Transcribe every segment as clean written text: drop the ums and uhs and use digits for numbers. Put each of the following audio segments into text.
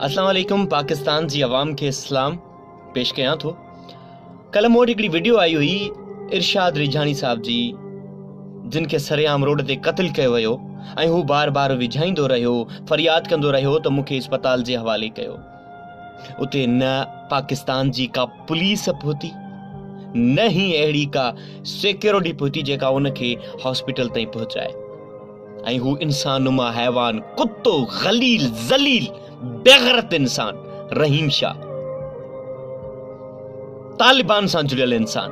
अस्सलाम वालेकुम। पाकिस्तान जी अवाम के इस्लाम पेश कयां थो। कल मूं वटि हिकिड़ी वीडियो आई हुई इरशाद रिझाणी साहब जी, जिन खे सरेआम रोड ते क़त्ल कयो वियो ऐं हू बार बार विझाईंदो रहियो, फरियाद कंदो रहियो त मूंखे अस्पताल जे हवाले कयो। उते न पाकिस्तान जी का पुलिस पहुती, न ही अहिड़ी का सिक्योरिटी पहुती जेका उनखे हॉस्पिटल ताईं पहुचाए। ऐं हू इंसान नुमा हैवान, कुत्तो, गलील, ज़लील, बेगैरत इंसान रहीम शाह, तालिबान सां जुड़ियल इंसान,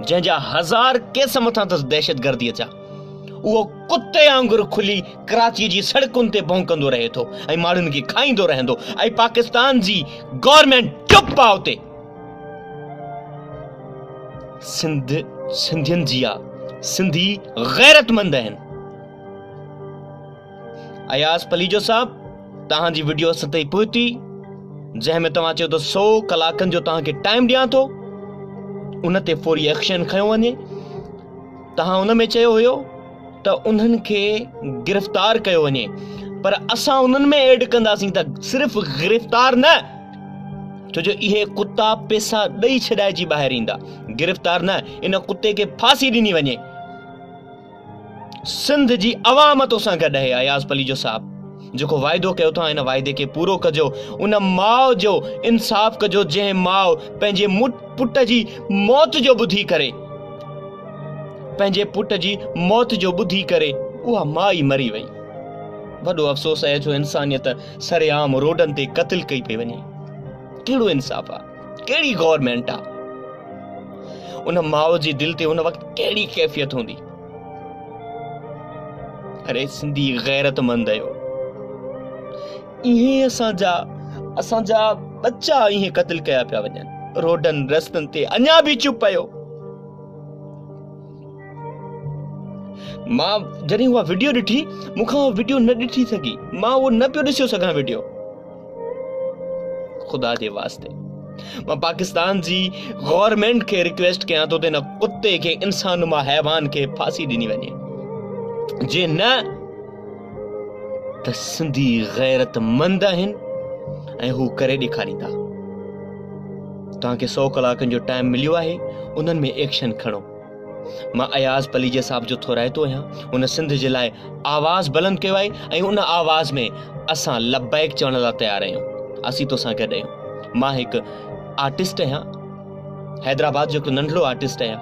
जंहिंजा 1000 केस मथां अथसि दहशतगर्दीअ जा, उहो कुत्ते वांगुरु खुली कराची जी सड़कुनि ते भौंकंदो रहे थो ऐं माण्हुनि खे खाईंदो रहंदो। ऐं पाकिस्तान जी गवर्नमेंट चुप आहे। उते सिंधियुनि जी आहे, सिंधी गैरतमंद आहिनि। अयाज़ पलीजो साहब, तव्हांजी वीडियो असां ताईं पहुती, जंहिं में तव्हां चयो त 100 कलाकनि जो तव्हांखे टाइम ॾियां थो, उन ते फौरी एक्शन खयो वञे। तव्हां उन में चयो हुयो त उन्हनि खे गिरफ़्तार कयो वञे, पर असां उन्हनि में ऐड कंदासीं त सिर्फ़ गिरफ़्तार न, छो जो इहे कुत्ता पैसा ॾेई छॾाइजी ॿाहिरि ईंदा। गिरफ़्तार न, इन कुत्ते खे फांसी ॾिनी वञे। सिंध जी अवाम तोसां गॾु आहे अयाज़ पलीजो साहब। जेको वाइदो कयो था, इन वाइदे खे पूरो कजो। उन माउ जो इंसाफ़ कजो जंहिं माउ पंहिंजे पुट जी मौत जो ॿुधी करे, पंहिंजे पुट जी मौत जो ॿुधी करे उहा माउ ई मरी वई। वॾो अफ़सोस आहे जो इंसानियत सरेआम रोडनि ते क़त्ल कई पई वञे। कहिड़ो इंसाफ़ आहे, कहिड़ी गवर्नमेंट आहे? उन माउ जी दिलि ते उन वक़्तु कहिड़ी कैफ़ियत हूंदी? अरे सिंधी गैरतमंद आहियो, इहे असांजा बच्चा इहे क़त्ल कया पिया वञनि रोडनि रस्तनि ते, अञा बि चुप आहियो। मां जॾहिं उहा वीडियो ॾिठी, मूंखां उहा वीडियो न ॾिठी सघी, मां उहो न पियो ॾिसी सघां वीडियो। ख़ुदा जे वास्ते मां पाकिस्तान जी गवर्नमेंट खे रिक्वेस्ट कयां थो त हिन कुत्ते खे, इंसान नुमा हैवान खे फांसी ॾिनी वञे। जे न त सिंधी गैरतमंद आहिनि ऐं हू करे ॾेखारींदा। तव्हांखे 100 कलाकनि जो टाइम मिलियो आहे, उन्हनि में एक्शन खणो। मां अयाज़ पलीजे साहब जो थोराइतो आहियां। उन सिंध जे लाइ आवाज़ बुलंद कयो आहे ऐं उन आवाज़ में असां लब्बैक चवण लाइ तयारु आहियूं। असीं तोसां गॾु आहियूं। मां हिकु आर्टिस्ट आहियां, हैदराबाद जो हिकु नंढड़ो आर्टिस्ट आहियां,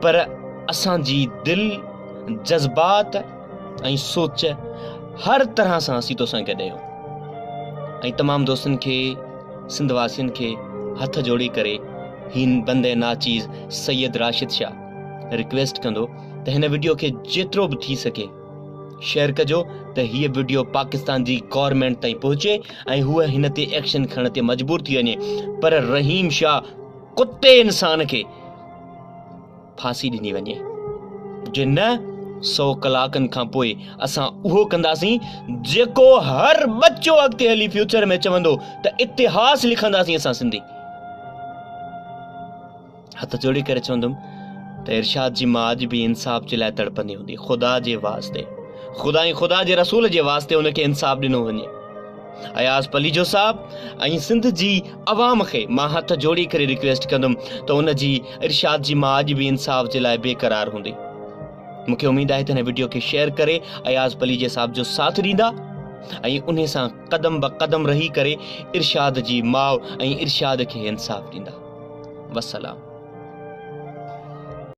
पर असांजी दिलि, जज़्बात ऐं सोच हर तरह सां असीं तोसां गॾु आहियूं। ऐं तमामु दोस्तनि खे, सिंध वासियुनि खे हथ जोड़ी करे हिन बंदे नाचीज़ सैयद राशिद शाह रिक्वेस्ट कंदो त हिन वीडियो खे जेतिरो बि थी सघे शेयर कजो, त हीअ वीडियो पाकिस्तान जी गवर्नमेंट ताईं पहुचे ऐं हूअ हिन ते एक्शन खणण ते मजबूर थी वञे। पर रहीम शाह कुत्ते इंसान खे फांसी ॾिनी वञे। जे न 100 कलाकनि खां पोइ असां उहो कंदासीं जेको हर बच्चो अॻिते हली फ्यूचर में चवंदो त इतिहास लिखंदासीं असां सिंधी। हथ जोड़ी करे चवंदुमि त इरशाद जी मां अॼु बि इंसाफ़ जे लाइ तड़पंदी हूंदी। ख़ुदा जे वास्ते, ख़ुदा जे रसूल जे वास्ते उनखे इंसाफ़ ॾिनो वञे। अयाज़ पलीजो साहब ऐं सिंध जी अवाम खे मां हथ जोड़ी करे रिक्वेस्ट कंदुमि त उन जी इरशाद जी मां अॼु बि इंसाफ़ जे लाइ बेक़रार हूंदी। मूंखे उमेद आहे त हिन वीडियो खे शेयर करे अयाज़ पलीजे साहब जो साथ ॾींदा ऐं उन सां क़दम ब क़दम रही करे इरशाद जी माउ ऐं इरशाद खे इंसाफ़ ॾींदा। वसलाम।